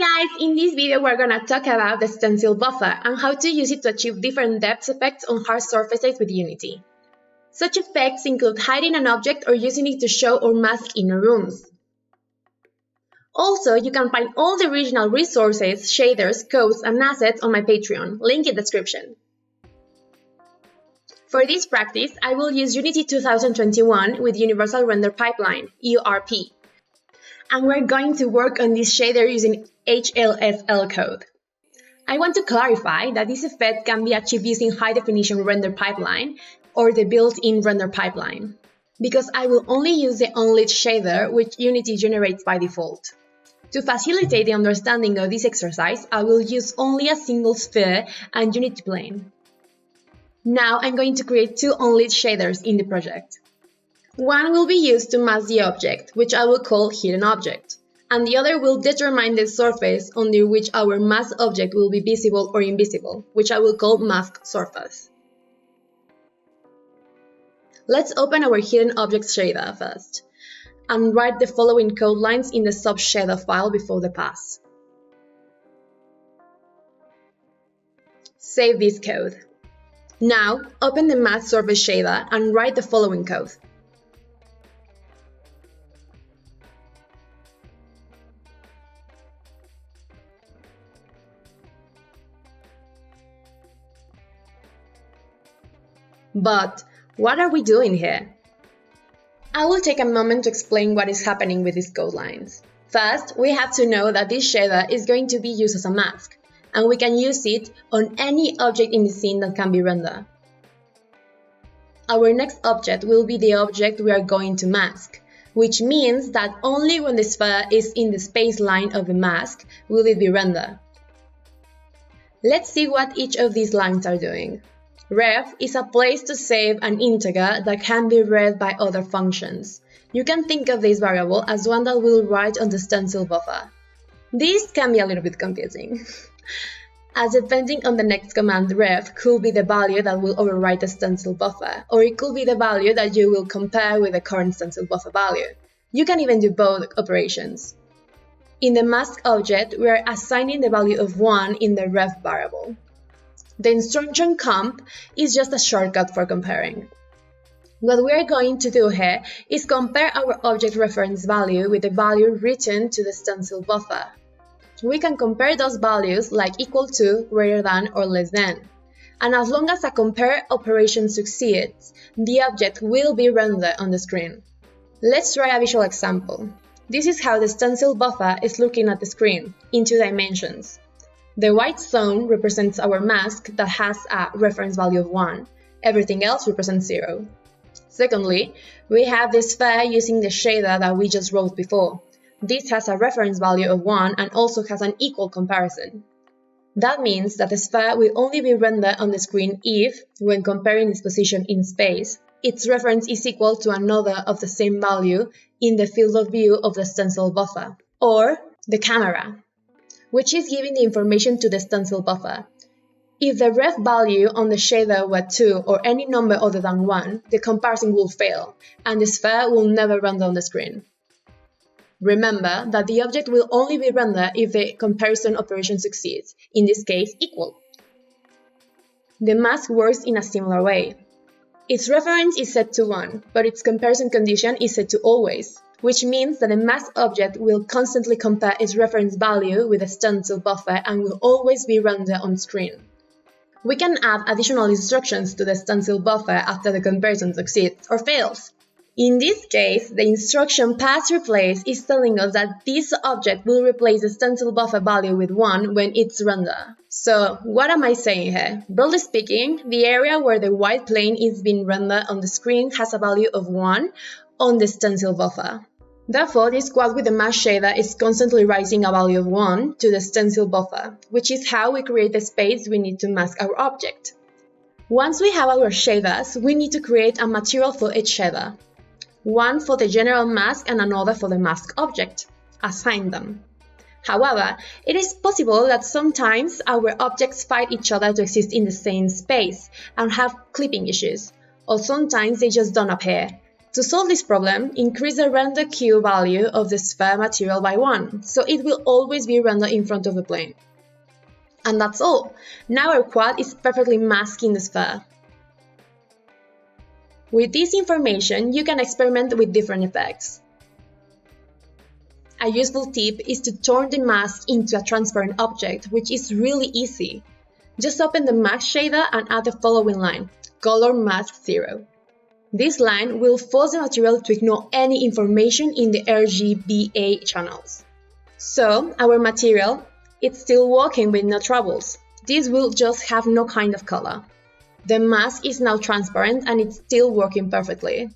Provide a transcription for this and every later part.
Hi guys, in this video we're gonna talk about the Stencil Buffer and how to use it to achieve different depth effects on hard surfaces with Unity. Such effects include hiding an object or using it to show or mask inner rooms. Also, you can find all the original resources, shaders, codes, and assets on my Patreon, link in the description. For this practice, I will use Unity 2021 with Universal Render Pipeline, URP. And we're going to work on this shader using HLSL code. I want to clarify that this effect can be achieved using high-definition render pipeline or the built-in render pipeline, because I will only use the onlit shader which Unity generates by default. To facilitate the understanding of this exercise, I will use only a single sphere and Unity plane. Now I'm going to create two onlit shaders in the project. One will be used to mask the object, which I will call hidden object, and the other will determine the surface under which our masked object will be visible or invisible, which I will call masked surface. Let's open our hidden object shader first, and write the following code lines in the sub-shader file before the pass. Save this code. Now, open the masked surface shader and write the following code. But what are we doing here? I will take a moment to explain what is happening with these code lines. First, we have to know that this shader is going to be used as a mask, and we can use it on any object in the scene that can be rendered. Our next object will be the object we are going to mask, which means that only when the sphere is in the space line of the mask will it be rendered. Let's see what each of these lines are doing. Ref is a place to save an integer that can be read by other functions. You can think of this variable as one that will write on the stencil buffer. This can be a little bit confusing, as depending on the next command, ref could be the value that will overwrite the stencil buffer, or it could be the value that you will compare with the current stencil buffer value. You can even do both operations. In the mask object, we are assigning the value of 1 in the ref variable. The instruction comp is just a shortcut for comparing. What we are going to do here is compare our object reference value with the value written to the stencil buffer. We can compare those values like equal to, greater than, or less than. And as long as a compare operation succeeds, the object will be rendered on the screen. Let's try a visual example. This is how the stencil buffer is looking at the screen, in 2 dimensions. The white zone represents our mask that has a reference value of 1. Everything else represents 0. Secondly, we have the sphere using the shader that we just wrote before. This has a reference value of 1 and also has an equal comparison. That means that the sphere will only be rendered on the screen if, when comparing its position in space, its reference is equal to another of the same value in the field of view of the stencil buffer, or the camera, which is giving the information to the stencil buffer. If the ref value on the shader were 2 or any number other than 1, the comparison will fail, and the sphere will never render on the screen. Remember that the object will only be rendered if the comparison operation succeeds, in this case equal. The mask works in a similar way. Its reference is set to 1, but its comparison condition is set to always, which means that the masked object will constantly compare its reference value with the stencil buffer and will always be rendered on screen. We can add additional instructions to the stencil buffer after the comparison succeeds or fails. In this case, the instruction pass replace is telling us that this object will replace the stencil buffer value with 1 when it's rendered. So, what am I saying here? Broadly speaking, the area where the white plane is being rendered on the screen has a value of 1 on the stencil buffer. Therefore, this quad with the mask shader is constantly writing a value of 1 to the stencil buffer, which is how we create the space we need to mask our object. Once we have our shaders, we need to create a material for each shader. One for the general mask and another for the mask object. Assign them. However, it is possible that sometimes our objects fight each other to exist in the same space and have clipping issues, or sometimes they just don't appear. To solve this problem, increase the render Q value of the sphere material by 1, so it will always be rendered in front of the plane. And that's all. Now our quad is perfectly masking the sphere. With this information, you can experiment with different effects. A useful tip is to turn the mask into a transparent object, which is really easy. Just open the mask shader and add the following line, color mask 0. This line will force the material to ignore any information in the RGBA channels. So, our material, it's still working with no troubles. This will just have no kind of color. The mask is now transparent and it's still working perfectly.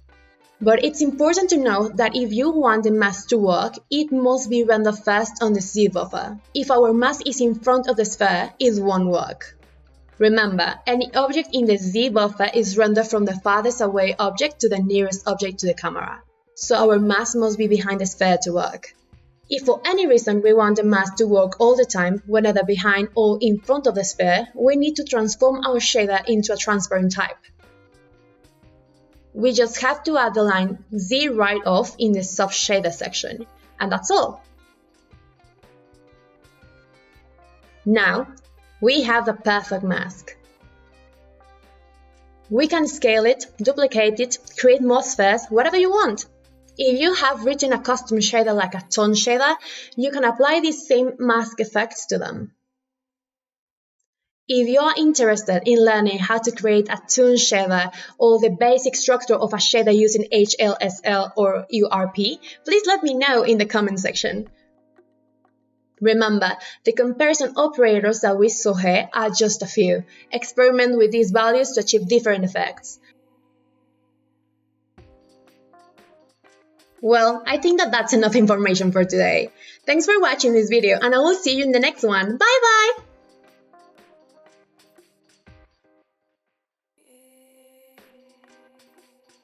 But it's important to know that if you want the mask to work, it must be rendered first on the Z buffer. If our mask is in front of the sphere, it won't work. Remember, any object in the Z buffer is rendered from the farthest away object to the nearest object to the camera. So our mask must be behind the sphere to work. If for any reason we want the mask to work all the time, whether behind or in front of the sphere, we need to transform our shader into a transparent type. We just have to add the line Z right off in the soft shader section, and that's all. Now, we have the perfect mask. We can scale it, duplicate it, create more spheres, whatever you want. If you have written a custom shader like a tone shader, you can apply these same mask effects to them. If you are interested in learning how to create a tone shader or the basic structure of a shader using HLSL or URP, please let me know in the comment section. Remember, the comparison operators that we saw here are just a few. Experiment with these values to achieve different effects. Well, I think that's enough information for today. Thanks for watching this video and I will see you in the next one. Bye bye!